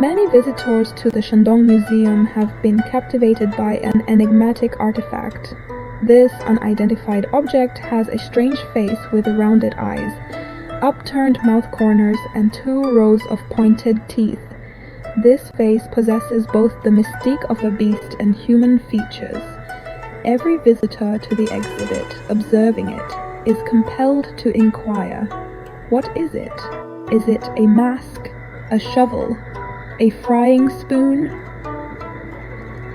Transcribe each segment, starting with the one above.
Many visitors to the Shandong Museum have been captivated by an enigmatic artifact. This unidentified object has a strange face with rounded eyes, upturned mouth corners, and 2 rows of pointed teeth. This face possesses both the mystique of a beast and human features. Every visitor to the exhibit, observing it, is compelled to inquire, what is it? Is it a mask, a shovel, a frying spoon?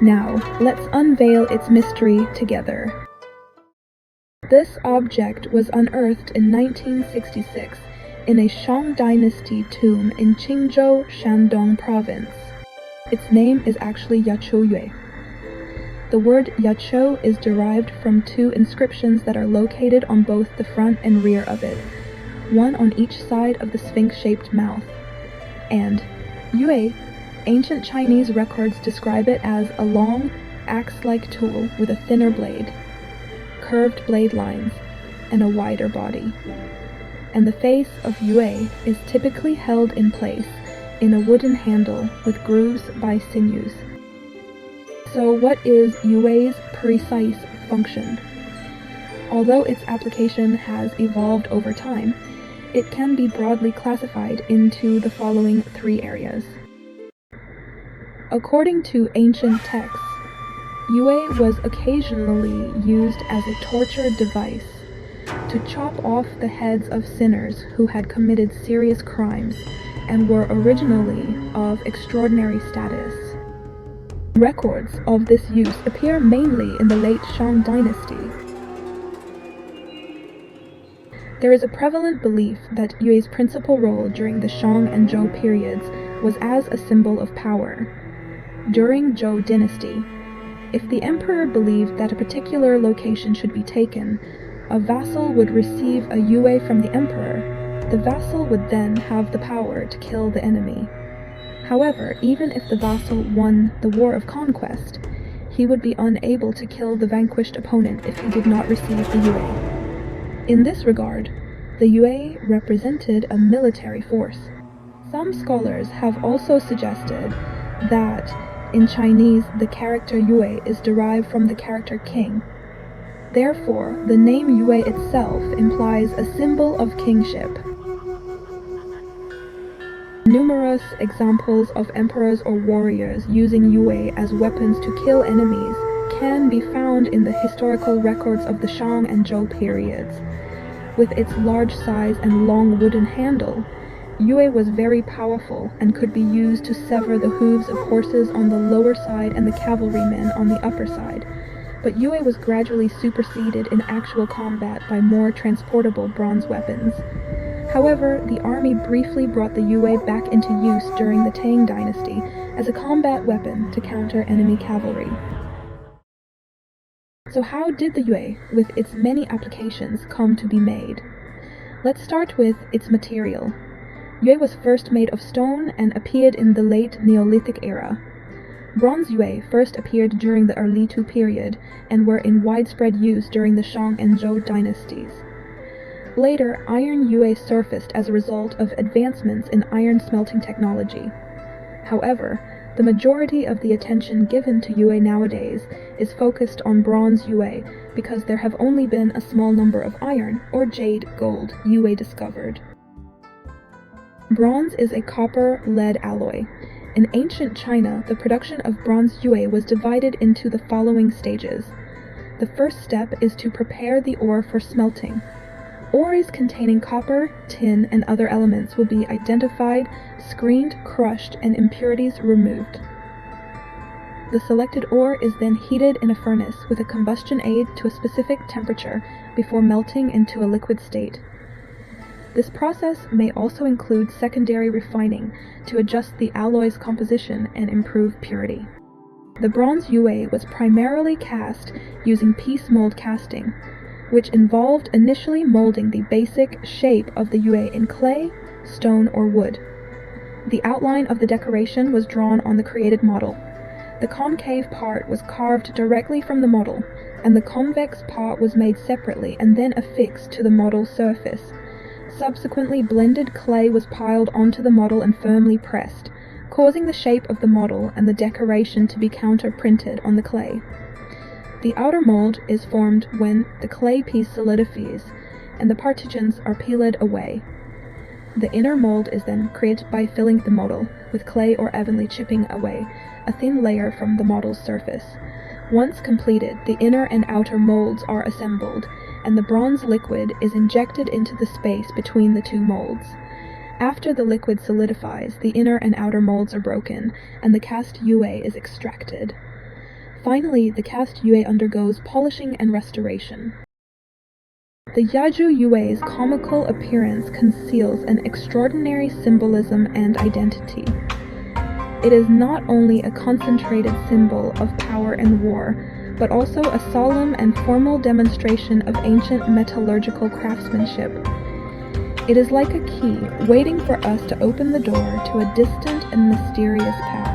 Now, let's unveil its mystery together. This object was unearthed in 1966 in a Shang Dynasty tomb in Qingzhou, Shandong Province. Its name is actually Yachou Yue. The word Yachou is derived from 2 inscriptions that are located on both the front and rear of it, one on each side of the sphinx-shaped mouth. And Yue, ancient Chinese records describe it as a long, axe-like tool with a thinner blade, curved blade lines, and a wider body. And the face of Yue is typically held in place in a wooden handle with grooves by sinews. So what is Yue's precise function? Although its application has evolved over time, it can be broadly classified into the following 3 areas. According to ancient texts, Yue was occasionally used as a torture device to chop off the heads of sinners who had committed serious crimes and were originally of extraordinary status. Records of this use appear mainly in the late Shang Dynasty. There is a prevalent belief that Yue's principal role during the Shang and Zhou periods was as a symbol of power. During Zhou dynasty, if the emperor believed that a particular location should be taken, a vassal would receive a Yue from the emperor. The vassal would then have the power to kill the enemy. However, even if the vassal won the war of conquest, he would be unable to kill the vanquished opponent if he did not receive the Yue. In this regard, the Yue represented a military force. Some scholars have also suggested that in Chinese the character Yue is derived from the character king. Therefore, the name Yue itself implies a symbol of kingship. Numerous examples of emperors or warriors using Yue as weapons to kill enemies can be found in the historical records of the Shang and Zhou periods. With its large size and long wooden handle, Yue was very powerful and could be used to sever the hooves of horses on the lower side and the cavalrymen on the upper side. But Yue was gradually superseded in actual combat by more transportable bronze weapons. However, the army briefly brought the Yue back into use during the Tang Dynasty as a combat weapon to counter enemy cavalry. So how did the Yue, with its many applications, come to be made? Let's start with its material. Yue was first made of stone and appeared in the late Neolithic era. Bronze Yue first appeared during the early Tu period and were in widespread use during the Shang and Zhou dynasties. Later, iron Yue surfaced as a result of advancements in iron smelting technology. However, the majority of the attention given to Yue nowadays is focused on bronze Yue because there have only been a small number of iron or jade gold Yue discovered. Bronze is a copper-lead alloy. In ancient China, the production of bronze Yue was divided into the following stages. The first step is to prepare the ore for smelting. Ores containing copper, tin, and other elements will be identified, screened, crushed, and impurities removed. The selected ore is then heated in a furnace with a combustion aid to a specific temperature before melting into a liquid state. This process may also include secondary refining to adjust the alloy's composition and improve purity. The bronze Yue was primarily cast using piece mold casting, which involved initially molding the basic shape of the Yue in clay, stone, or wood. The outline of the decoration was drawn on the created model. The concave part was carved directly from the model, and the convex part was made separately and then affixed to the model surface. Subsequently, blended clay was piled onto the model and firmly pressed. causing the shape of the model and the decoration to be counter-printed on the clay. The outer mold is formed when the clay piece solidifies and the particles are peeled away. The inner mold is then created by filling the model with clay or evenly chipping away a thin layer from the model's surface. Once completed, the inner and outer molds are assembled, and the bronze liquid is injected into the space between the two molds. After the liquid solidifies, the inner and outer molds are broken, and the cast yue is extracted. Finally, the cast yue undergoes polishing and restoration. The Yachou Yue's comical appearance conceals an extraordinary symbolism and identity. It is not only a concentrated symbol of power and war, but also a solemn and formal demonstration of ancient metallurgical craftsmanship. It is like a key waiting for us to open the door to a distant and mysterious past.